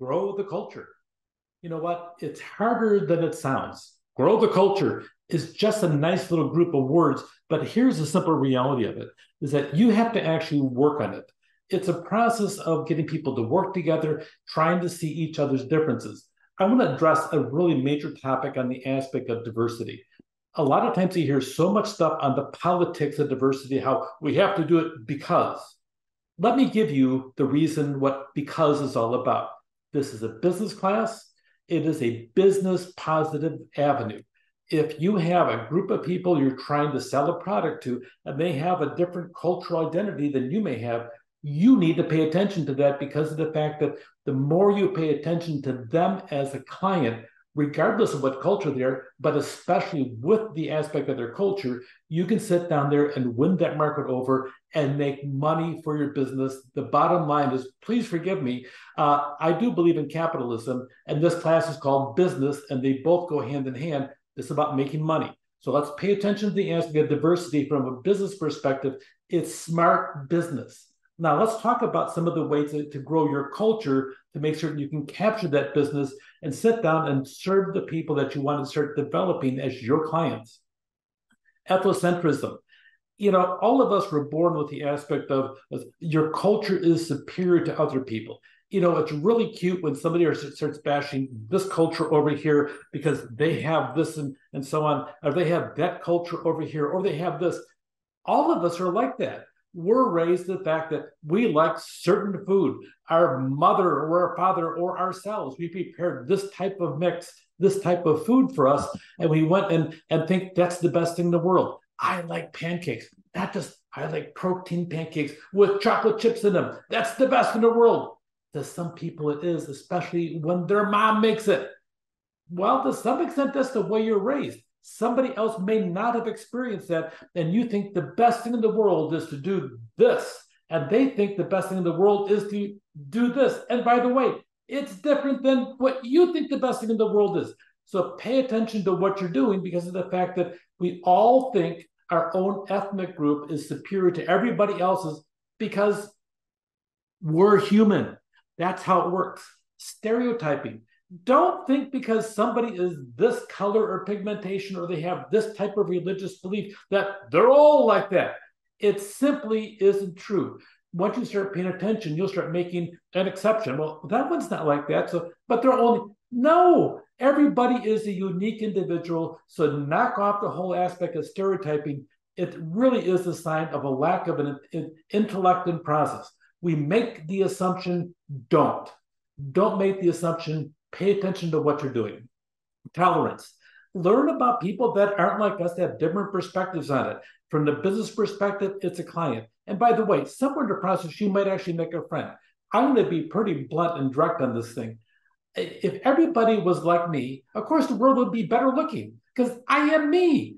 grow the culture. You know what? It's harder than it sounds. Grow the culture is just a nice little group of words, but here's the simple reality of it is that you have to actually work on it. It's a process of getting people to work together, trying to see each other's differences. I want to address a really major topic on the aspect of diversity. A lot of times you hear so much stuff on the politics of diversity, how we have to do it because. Let me give you the reason what because is all about. This is a business class. It is a business positive avenue. If you have a group of people you're trying to sell a product to, and they have a different cultural identity than you may have, you need to pay attention to that because of the fact that the more you pay attention to them as a client, regardless of what culture they're, but especially with the aspect of their culture, you can sit down there and win that market over and make money for your business. The bottom line is, please forgive me, I do believe in capitalism, and this class is called business, and they both go hand in hand. It's about making money. So let's pay attention to the aspect of diversity from a business perspective. It's smart business. Now, let's talk about some of the ways to grow your culture to make certain you can capture that business and sit down and serve the people that you want to start developing as your clients. Ethnocentrism. You know, all of us were born with the aspect of your culture is superior to other people. You know, it's really cute when somebody starts bashing this culture over here because they have this and so on, or they have that culture over here, or they have this. All of us are like that. We're raised the fact that we like certain food. Our mother or our father or ourselves, we prepared this type of mix, this type of food for us, and we went and think that's the best thing in the world. I like pancakes, not just I like protein pancakes with chocolate chips in them. That's the best in the world. To some people it is, especially when their mom makes it. Well, to some extent, that's the way you're raised. Somebody else may not have experienced that, and you think the best thing in the world is to do this, and they think the best thing in the world is to do this. And by the way, it's different than what you think the best thing in the world is. So pay attention to what you're doing because of the fact that we all think our own ethnic group is superior to everybody else's because we're human. That's how it works. Stereotyping. Don't think because somebody is this color or pigmentation or they have this type of religious belief that they're all like that. It simply isn't true. Once you start paying attention, you'll start making an exception. Well, that one's not like that. So, but they're only, no, everybody is a unique individual. So knock off the whole aspect of stereotyping. It really is a sign of a lack of an intellect and process. We make the assumption, don't make the assumption. Pay attention to what you're doing. Tolerance. Learn about people that aren't like us, that have different perspectives on it. From the business perspective, it's a client. And by the way, somewhere in the process, you might actually make a friend. I'm going to be pretty blunt and direct on this thing. If everybody was like me, of course, the world would be better looking because I am me.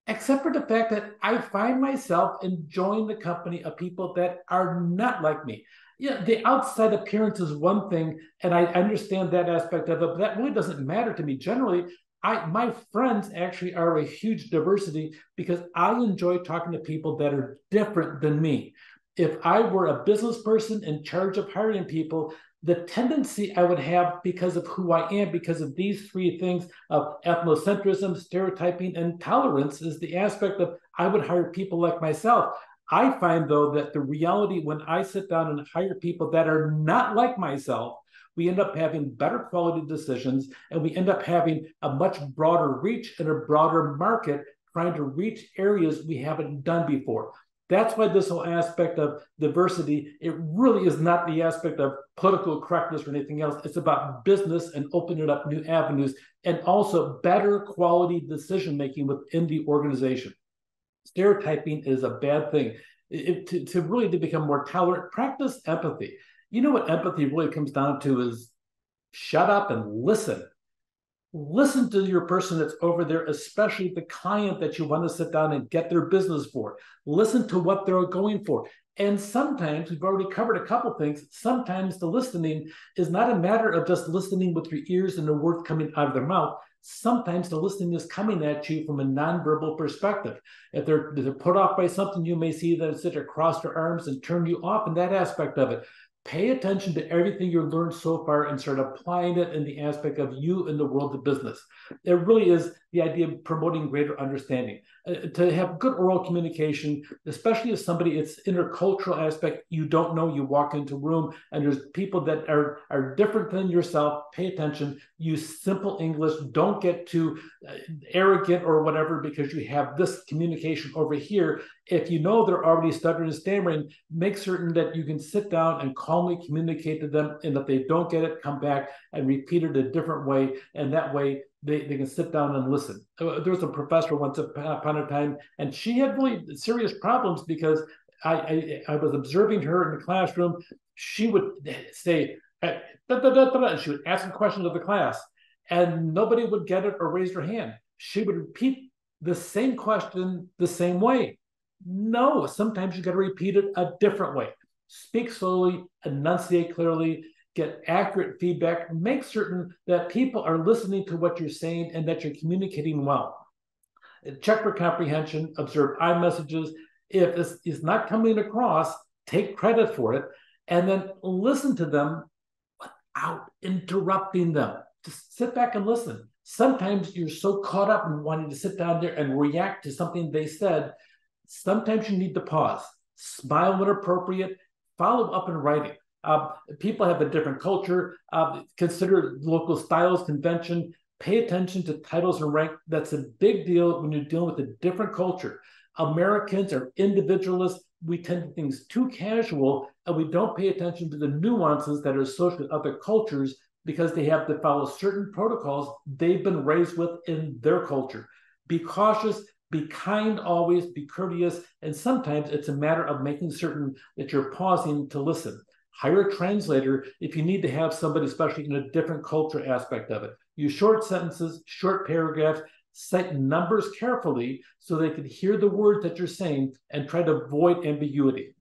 Except for the fact that I find myself enjoying the company of people that are not like me. Yeah, the outside appearance is one thing, and I understand that aspect of it, but that really doesn't matter to me. Generally, my friends actually are a huge diversity because I enjoy talking to people that are different than me. If I were a business person in charge of hiring people, the tendency I would have because of who I am, because of these three things of ethnocentrism, stereotyping, and tolerance is the aspect of I would hire people like myself. I find, though, that the reality when I sit down and hire people that are not like myself, we end up having better quality decisions and we end up having a much broader reach and a broader market trying to reach areas we haven't done before. That's why this whole aspect of diversity, it really is not the aspect of political correctness or anything else. It's about business and opening up new avenues and also better quality decision-making within the organization. Stereotyping is a bad thing. To really become more tolerant, practice empathy. You know what empathy really comes down to is shut up and listen. Listen to your person that's over there, especially the client that you want to sit down and get their business for. Listen to what they're going for. And sometimes, we've already covered a couple things, sometimes the listening is not a matter of just listening with your ears and the words coming out of their mouth. Sometimes the listening is coming at you from a nonverbal perspective. If they're put off by something, you may see them sit across their arms and turn you off in that aspect of it. Pay attention to everything you've learned so far and start applying it in the aspect of you in the world of business. It really is the idea of promoting greater understanding. To have good oral communication, especially as somebody, it's intercultural aspect. You don't know, you walk into a room and there's people that are different than yourself. Pay attention, use simple English. Don't get too arrogant or whatever because you have this communication over here. If you know they're already stuttering and stammering, make certain that you can sit down and calmly communicate to them. And if they don't get it, come back and repeat it a different way. And that way they can sit down and listen. There was a professor once upon a time, and she had really serious problems because I was observing her in the classroom. She would say, and she would ask a question of the class, and nobody would get it or raise their hand. She would repeat the same question the same way. No, sometimes you got to repeat it a different way. Speak slowly, enunciate clearly, get accurate feedback, make certain that people are listening to what you're saying and that you're communicating well. Check for comprehension, observe eye messages. If this is not coming across, take credit for it, and then listen to them without interrupting them. Just sit back and listen. Sometimes you're so caught up in wanting to sit down there and react to something they said. Sometimes you need to pause, smile when appropriate, follow up in writing. People have a different culture. Consider local styles, convention. Pay attention to titles and rank. That's a big deal when you're dealing with a different culture. Americans are individualists. We tend to things too casual, and we don't pay attention to the nuances that are associated with other cultures because they have to follow certain protocols they've been raised with in their culture. Be cautious. Be kind always, be courteous, and sometimes it's a matter of making certain that you're pausing to listen. Hire a translator if you need to have somebody, especially in a different culture aspect of it. Use short sentences, short paragraphs, cite numbers carefully so they can hear the words that you're saying and try to avoid ambiguity.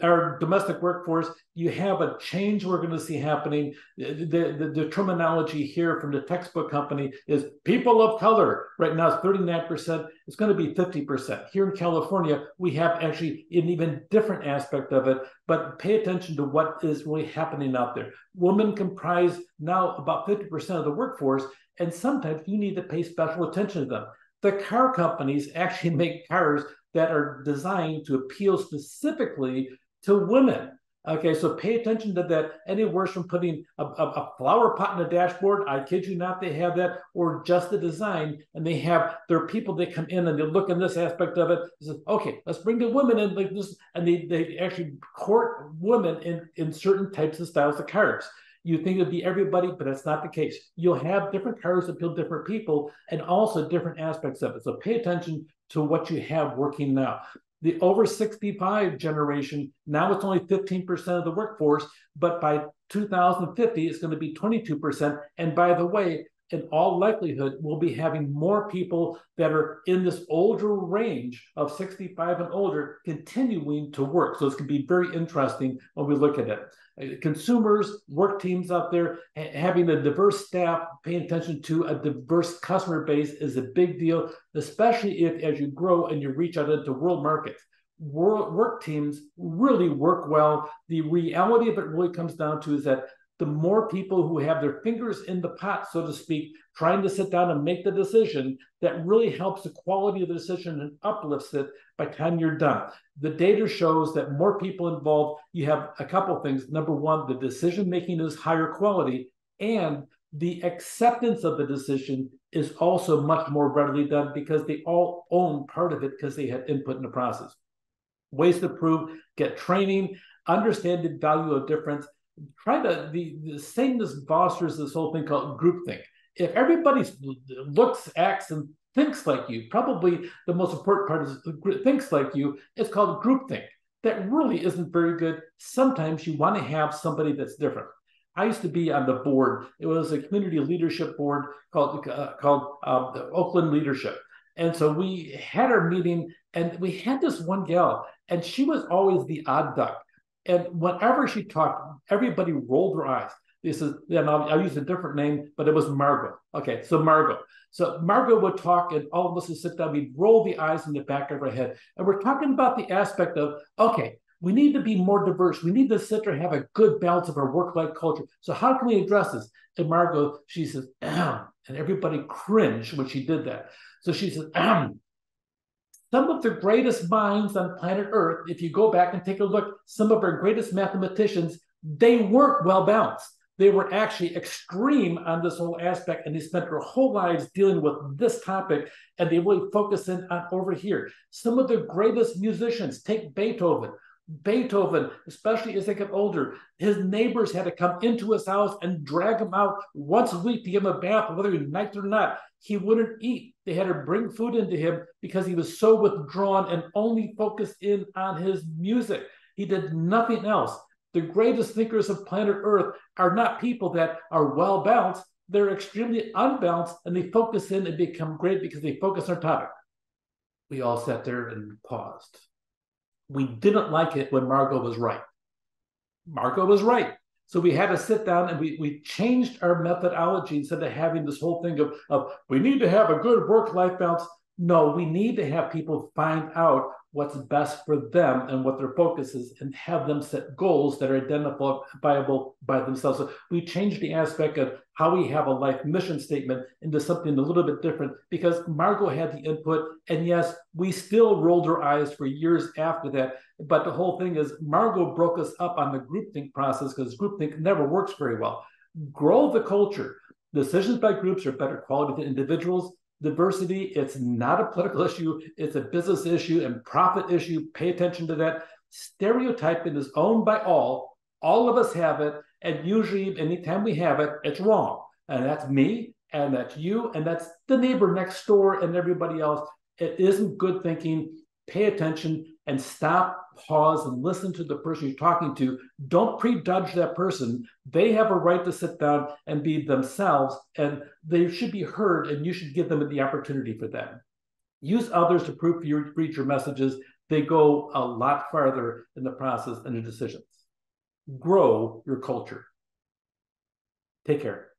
Our domestic workforce, you have a change we're going to see happening. The terminology here from the textbook company is people of color. Right now it's 39%. It's going to be 50%. Here in California, we have actually an even different aspect of it, but pay attention to what is really happening out there. Women comprise now about 50% of the workforce, and sometimes you need to pay special attention to them. The car companies actually make cars that are designed to appeal specifically to women. Okay, so pay attention to that. Any worse from putting a flower pot in the dashboard, I kid you not, they have that, or just the design, and there are people that come in and they look in this aspect of it, and say, okay, let's bring the women in like this, and they actually court women in certain types of styles of cars. You think it'd be everybody, but that's not the case. You'll have different cars that appeal to different people and also different aspects of it. So pay attention to what you have working now. The over 65 generation, now it's only 15% of the workforce, but by 2050, it's going to be 22%. And by the way, in all likelihood, we'll be having more people that are in this older range of 65 and older continuing to work. So it's going to be very interesting when we look at it. Consumers, work teams out there, having a diverse staff, paying attention to a diverse customer base is a big deal, especially if as you grow and you reach out into world markets. Work teams really work well. The reality of it really comes down to is that the more people who have their fingers in the pot, so to speak, trying to sit down and make the decision, that really helps the quality of the decision and uplifts it by the time you're done. The data shows that more people involved, you have a couple of things. Number one, the decision-making is higher quality, and the acceptance of the decision is also much more readily done because they all own part of it because they had input in the process. Ways to prove, get training, understand the value of difference. Try to, the same as fosters this whole thing called groupthink. If everybody looks, acts, and thinks like you, probably the most important part is thinks like you, it's called groupthink. That really isn't very good. Sometimes you want to have somebody that's different. I used to be on the board. It was a community leadership board called the Oakland Leadership. And so we had our meeting, and we had this one gal, and she was always the odd duck. And whenever she talked, everybody rolled their eyes. This is, I'll use a different name, but it was Margot. Okay, so Margot. So Margot would talk, and all of us would sit down, we'd roll the eyes in the back of our head. And we're talking about the aspect of, okay, We need to be more diverse. We need to sit there and have a good balance of our work-life culture. So how can we address this? And Margot, she says, and everybody cringed when she did that. So she says, some of the greatest minds on planet Earth, if you go back and take a look, some of our greatest mathematicians, they weren't well balanced. They were actually extreme on this whole aspect, and they spent their whole lives dealing with this topic, and they really focus in on over here. Some of the greatest musicians, take Beethoven. Beethoven, especially as they get older, his neighbors had to come into his house and drag him out once a week to give him a bath, whether he liked it or not. He wouldn't eat. They had to bring food into him because he was so withdrawn and only focused in on his music. He did nothing else. The greatest thinkers of planet Earth are not people that are well balanced. They're extremely unbalanced, and they focus in and become great because they focus on topic. We all sat there and paused. We didn't like it when Margot was right. Margot was right. So we had to sit down and we changed our methodology instead of having this whole thing of we need to have a good work-life balance. No, we need to have people find out what's best for them and what their focus is and have them set goals that are identifiable by themselves. So we changed the aspect of how we have a life mission statement into something a little bit different because Margot had the input. And yes, we still rolled our eyes for years after that. But the whole thing is Margot broke us up on the groupthink process because groupthink never works very well. Grow the culture. Decisions by groups are better quality than individuals. Diversity, it's not a political issue, it's a business issue and profit issue. Pay attention to that. Stereotyping is owned by all of us have it, and usually anytime we have it, it's wrong. And that's me, and that's you, and that's the neighbor next door and everybody else. It isn't good thinking. Pay attention and stop, pause, and listen to the person you're talking to. Don't prejudge that person. They have a right to sit down and be themselves, and they should be heard, and you should give them the opportunity for that. Use others to proofread your messages. They go a lot farther in the process and the decisions. Grow your culture. Take care.